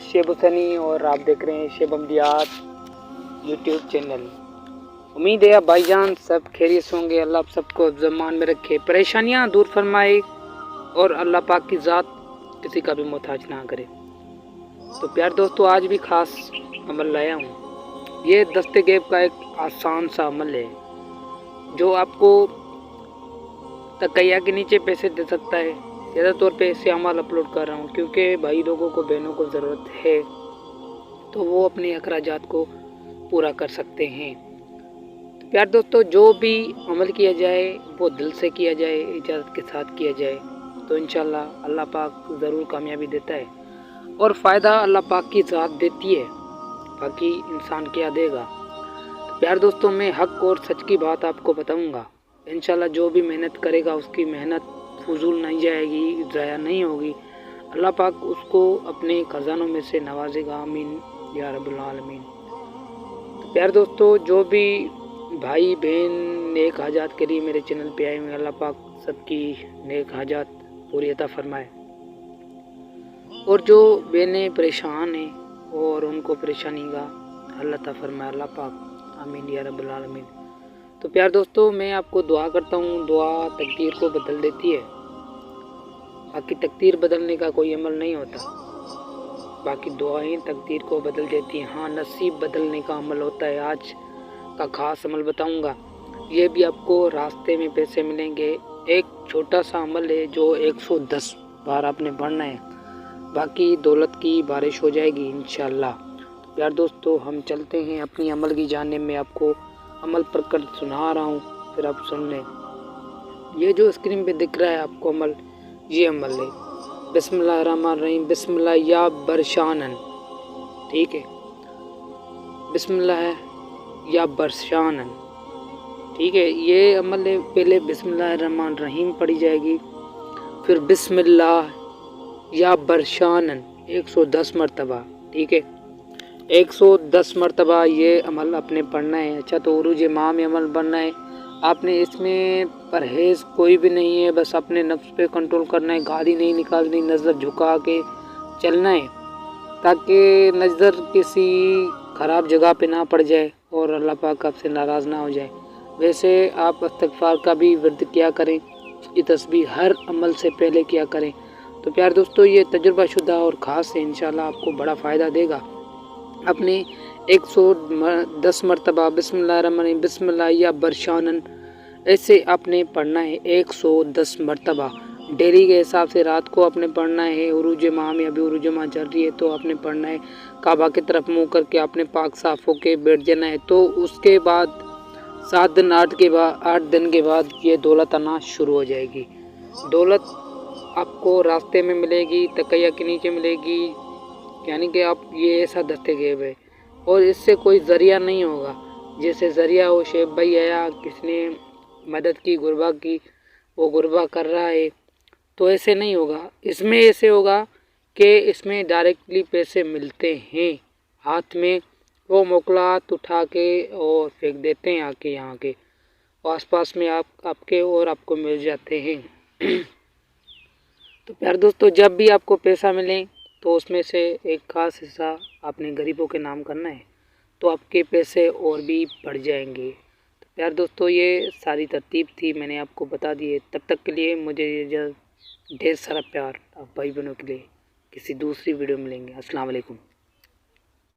शेब हुसैनी और आप देख रहे हैं शेब अमदियात यूट्यूब चैनल। उम्मीद है आप भाईजान सब खैरियत होंगे। अल्लाह आप सबको ज़मान में रखे, परेशानियां दूर फरमाए और अल्लाह पाक की ज़ात किसी का भी मोहताज ना करे। तो प्यार दोस्तों, आज भी ख़ास अमल लाया हूँ। ये दस्ते गैब का एक आसान सा अमल है जो आपको तकिया के नीचे पैसे दे सकता है। ज़्यादा तौर पे ऐसे अमल अपलोड कर रहा हूँ क्योंकि भाई लोगों को, बहनों को ज़रूरत है तो वो अपने अखराजात को पूरा कर सकते हैं। तो प्यार दोस्तों, जो भी अमल किया जाए वो दिल से किया जाए, इजाज़त के साथ किया जाए तो इंशाल्लाह अल्लाह पाक ज़रूर कामयाबी देता है और फ़ायदा अल्लाह पाक की ज़ात देती है, बाकी इंसान क्या देगा। तो प्यार दोस्तों, मैं हक और सच की बात आपको बताऊँगा। इंशाल्लाह जो भी मेहनत करेगा उसकी मेहनत फजूल नहीं जाएगी, ज़ाया नहीं होगी। अल्लाह पाक उसको अपने खजानों में से नवाजेगा। आमीन या रब्बुल आलमीन। तो प्यार दोस्तों, जो भी भाई बहन नेक हाजात के लिए मेरे चैनल पे आए हुए, अल्लाह पाक सबकी नेक हाजात पूरी अता फरमाए। और जो बहनें परेशान हैं और उनको परेशानी का अल्लाह अता फरमाए अल्लाह पाक। आमीन या रब्बुल आलमीन। तो प्यार दोस्तों, मैं आपको दुआ करता हूँ। दुआ तकदीर को बदल देती है, बाकी तकदीर बदलने का कोई अमल नहीं होता। बाकी दुआएं तकदीर को बदल देती हैं। हाँ, नसीब बदलने का अमल होता है। आज का ख़ास अमल बताऊंगा, ये भी आपको रास्ते में पैसे मिलेंगे। एक छोटा सा अमल है जो 110 बार आपने पढ़ना है, बाकी दौलत की बारिश हो जाएगी इंशाल्लाह। तो प्यार दोस्तों, हम चलते हैं अपनी अमल की जानिब में। आपको अमल पर कर सुना रहा हूँ, फिर आप सुन लें। ये जो स्क्रीन पे दिख रहा है आपको अमल, ये अमल है बिस्मिल्लाहिर्रहमानिर्रहीम। बिस्मिल्लाह या बरशानन, ठीक है, बिस्मिल्लाह या बरशानन, ठीक है। ये अमल है, पहले बिस्मिल्लाहिर्रहमानिर्रहीम पढ़ी जाएगी, फिर बिस्मिल्लाह या बरशानन 110 मरतबा, ठीक है। 110 मरतबा ये अमल आपने पढ़ना है। अच्छा, तो उरूज माह में अमल पढ़ना है आपने। इसमें परहेज़ कोई भी नहीं है, बस अपने नफ्स पे कंट्रोल करना है। गाली नहीं निकालनी, नज़र झुका के चलना है ताकि नज़र किसी ख़राब जगह पे ना पड़ जाए और अल्लाह पाक आपसे नाराज़ ना हो जाए। वैसे आप इस्तिग़फ़ार का भी वर्द किया करें, उसकी तस्बीह हर अमल से पहले किया करें। तो प्यार दोस्तों, ये तजुर्बाशुदा और ख़ास है, इंशाल्लाह आपको बड़ा फ़ायदा देगा। अपने 110 मरतबा बिस्मिल्लाहिर्रहमानिर्रहीम बिस्मिल्लाह या बरशानन ऐसे आपने पढ़ना है 110 मरतबा। डेली के हिसाब से रात को आपने पढ़ना है। उरूज माह में अभी उरूज माह चल रही है तो आपने पढ़ना है। काबा की तरफ मुँह करके आपने पाक साफ़ होके बैठ जाना है। तो उसके बाद 7 दिन 8 दिन के बाद ये दौलत आना शुरू हो जाएगी। दौलत आपको रास्ते में मिलेगी, तकिया के नीचे मिलेगी, यानी कि आप ये ऐसा दस्ते गैब है और इससे कोई ज़रिया नहीं होगा। जैसे ज़रिया हो, शेब भाई आया, किसने मदद की, गुरबा की, वो गुरबा कर रहा है, तो ऐसे नहीं होगा। इसमें ऐसे होगा कि इसमें डायरेक्टली पैसे मिलते हैं हाथ में। वो मोकलात उठा के और फेंक देते हैं आके, यहाँ के आसपास में आपके और आपको मिल जाते हैं। तो प्यार दोस्तों, जब भी आपको पैसा मिले तो उसमें से एक ख़ास हिस्सा आपने गरीबों के नाम करना है, तो आपके पैसे और भी बढ़ जाएंगे। तो प्यार दोस्तों, ये सारी तरतीब थी, मैंने आपको बता दी है। तब तक के लिए मुझे ढेर सारा प्यार आप भाई बहनों के लिए। किसी दूसरी वीडियो में मिलेंगे। अस्सलाम वालेकुम।